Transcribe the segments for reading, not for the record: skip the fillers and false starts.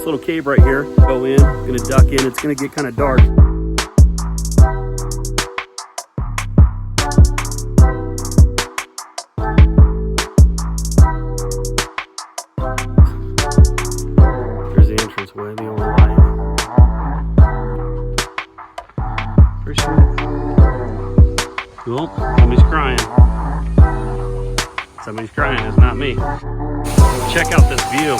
little cave right here. Go in, gonna duck in. It's gonna get kind of dark. There's the entranceway, the only light. Pretty sure. Nope, somebody's crying. Somebody's crying, it's not me. Check out this view.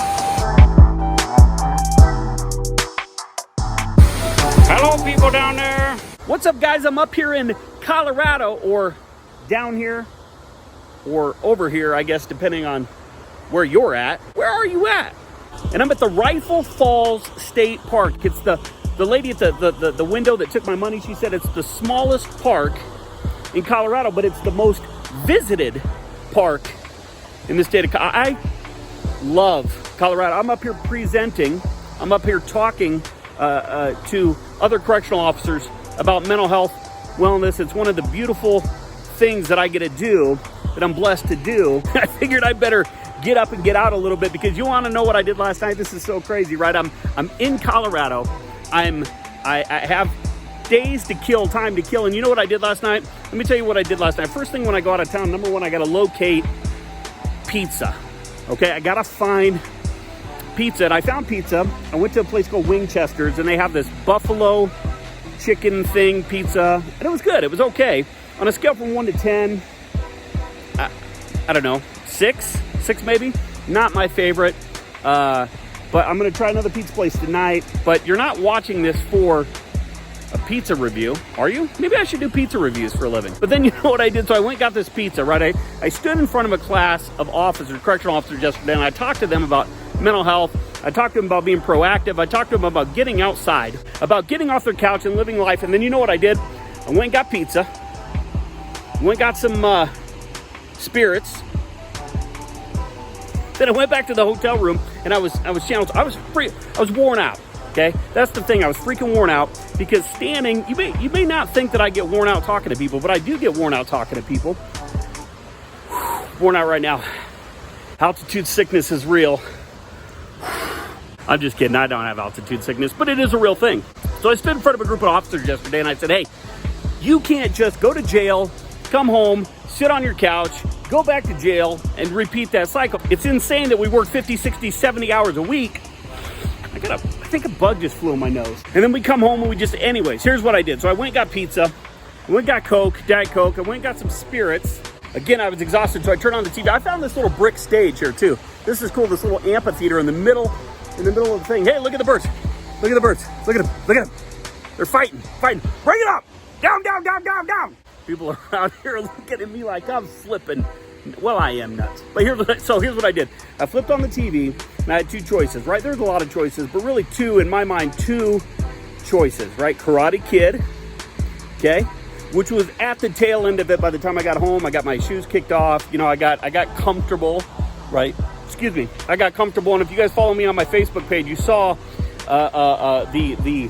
Hello, people down there. What's up, guys? I'm up here in Colorado, or down here, or over here, I guess, depending on where you're at. Where are you at? And I'm at the Rifle Falls State Park. It's the lady at the window that took my money. She said it's the smallest park in Colorado, but it's the most visited park in the state of Colorado. I love Colorado. I'm up here presenting. I'm up here talking to other correctional officers about mental health, wellness. It's one of the beautiful things that I get to do, that I'm blessed to do. I figured I better get up and get out a little bit, because you want to know what I did last night. This is so crazy, right? I'm in Colorado. I have days to kill, time to kill. And you know what I did last night? Let me tell you what I did last night. First thing when I go out of town, number one, I got to locate pizza. Okay, I got to find pizza. And I found pizza. I went to a place called Winchester's, and they have this buffalo chicken thing pizza. And it was good. It was okay. On a scale from 1 to 10, I don't know, 6 maybe. Not my favorite. But I'm going to try another pizza place tonight. But you're not watching this for a pizza review, are you? Maybe I should do pizza reviews for a living. But then you know what I did? So I went and got this pizza, right? I stood in front of a class of officers, correctional officers yesterday, and I talked to them about mental health. I talked to them about being proactive. I talked to them about getting outside, about getting off their couch and living life. And then you know what I did? I went and got pizza. Went and got some spirits. Then I went back to the hotel room, and I was channeled. I was worn out. Okay, that's the thing. I was freaking worn out, because standing, you may not think that I get worn out talking to people, but I do get worn out talking to people. Worn out right now. Altitude sickness is real. I'm just kidding. I don't have altitude sickness, but it is a real thing. So I stood in front of a group of officers yesterday, and I said, hey, you can't just go to jail, come home, sit on your couch, go back to jail, and repeat that cycle. It's insane that we work 50, 60, 70 hours a week. I think a bug just flew in my nose. And then we come home and anyways, here's what I did. So I went and got pizza. I went and got Coke, Diet Coke. I went and got some spirits. Again, I was exhausted, so I turned on the TV. I found this little brick stage here too. This is cool, this little amphitheater in the middle of the thing. Hey, look at the birds. Look at the birds. Look at them. They're fighting. Bring it up. Down. People are out here looking at me like I'm flipping. Well, I am nuts. But here's what I did. I flipped on the TV, and I had two choices, right? There's a lot of choices, but really two choices, right? Karate Kid, okay? Which was at the tail end of it. By the time I got home, I got my shoes kicked off. You know, I got comfortable, right? Excuse me. I got comfortable, and if you guys follow me on my Facebook page, you saw the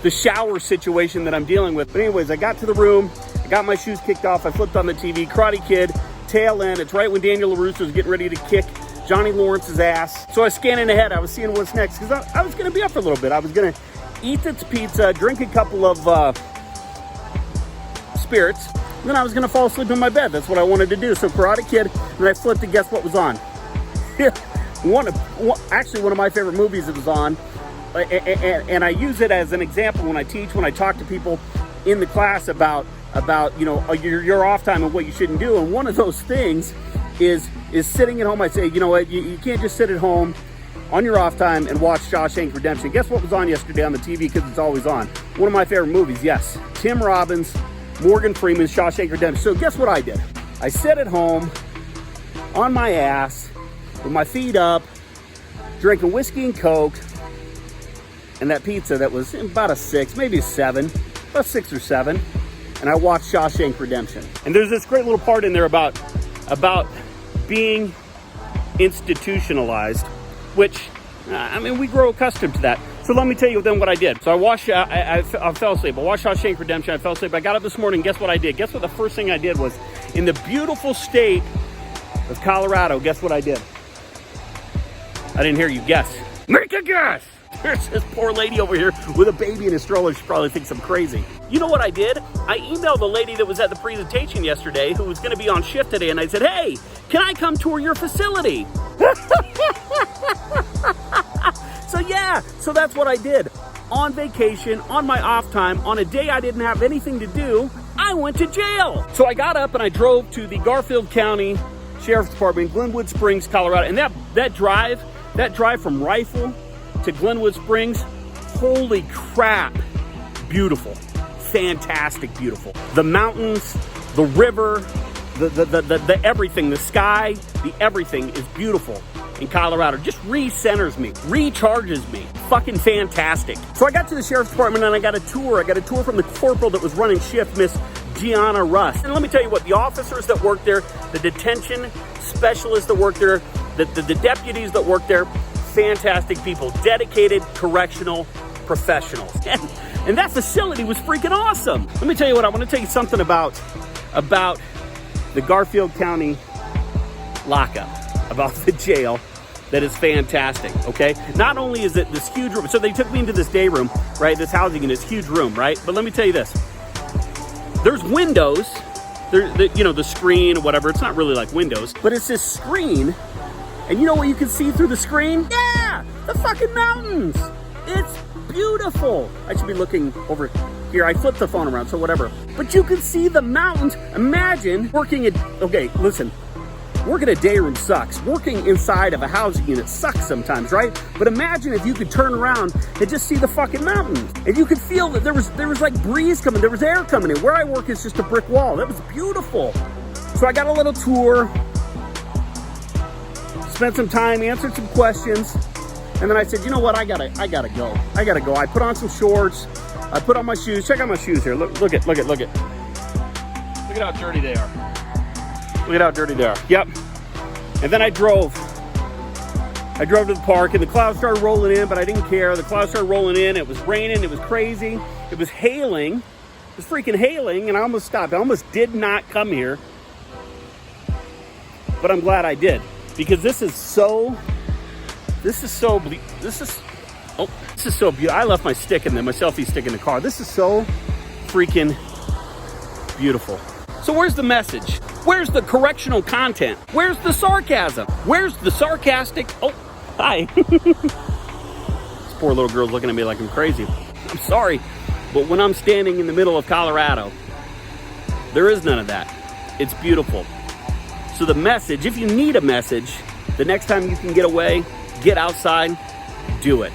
shower situation that I'm dealing with. But anyways, I got to the room. Got my shoes kicked off. I flipped on the TV. Karate Kid, tail end. It's right when Daniel LaRusso was getting ready to kick Johnny Lawrence's ass. So I was scanning ahead. I was seeing what's next, because I was going to be up for a little bit. I was going to eat this pizza, drink a couple of spirits, and then I was going to fall asleep in my bed. That's what I wanted to do. So Karate Kid, and I flipped, and guess what was on? Actually, one of my favorite movies that was on, and I use it as an example when I teach, when I talk to people in the class about you know, your off time and what you shouldn't do. And one of those things is sitting at home. I say, you know what, you can't just sit at home on your off time and watch Shawshank Redemption. Guess what was on yesterday on the TV, because it's always on? One of my favorite movies, yes. Tim Robbins, Morgan Freeman's Shawshank Redemption. So guess what I did? I sat at home on my ass with my feet up, drinking whiskey and Coke, and that pizza that was about a 6, maybe a 7, about 6 or 7. And I watched Shawshank Redemption. And there's this great little part in there about being institutionalized, which, I mean, we grow accustomed to that. So let me tell you then what I did. So I fell asleep. I watched Shawshank Redemption. I fell asleep. I got up this morning. Guess what I did? Guess what the first thing I did was, in the beautiful state of Colorado, guess what I did? I didn't hear you. Guess. Make a guess. There's this poor lady over here with a baby in a stroller. She probably thinks I'm crazy. You know what I did? I emailed the lady that was at the presentation yesterday who was going to be on shift today, and I said, hey, can I come tour your facility? So that's what I did. On vacation, on my off time, on a day I didn't have anything to do, I went to jail. So I got up and I drove to the Garfield County Sheriff's Department, Glenwood Springs, Colorado. And that drive from Rifle to Glenwood Springs, holy crap, beautiful, fantastic, beautiful. The mountains, the river, the everything, the sky, the everything is beautiful in Colorado. Just re-centers me, recharges me. Fucking fantastic. So I got to the Sheriff's Department and I got a tour. I got a tour from the corporal that was running shift, Miss Gianna Russ. And let me tell you what, the officers that work there, the detention specialists that work there, the deputies that work there, fantastic people, dedicated correctional professionals. And that facility was freaking awesome. Let me tell you what, I want to tell you something about the Garfield County lockup, about the jail. That is fantastic, okay? Not only is it this huge room, so they took me into this day room, right? This housing in this huge room, right? But let me tell you this. There's windows, the screen or whatever. It's not really like windows, but it's this screen. And you know what you can see through the screen? Yeah, the fucking mountains. It's beautiful. I should be looking over here. I flipped the phone around, so whatever. But you can see the mountains. Imagine working at, okay, listen. Working a day room sucks. Working inside of a housing unit sucks sometimes, right? But imagine if you could turn around and just see the fucking mountains. And you could feel that there was like breeze coming, there was air coming in. Where I work is just a brick wall. That was beautiful. So I got a little tour, spent some time, answered some questions, and then I said, you know what, I gotta go. I put on some shorts, I put on my shoes. Check out my shoes here. Look at how dirty they are. Look at how dirty they are. Yep. And then I drove to the park and the clouds started rolling in, but I didn't care. The clouds started rolling in. It was raining. It was crazy. It was hailing. It was freaking hailing, and I almost stopped. I almost did not come here, but I'm glad I did, because this is so beautiful. I left my stick in there, my selfie stick in the car. This is so freaking beautiful. So where's the message? Where's the correctional content? Where's the sarcasm? Where's the sarcastic? Oh, hi. This poor little girl's looking at me like I'm crazy. I'm sorry, but when I'm standing in the middle of Colorado, there is none of that. It's beautiful. So the message, if you need a message, the next time you can get away, get outside, do it.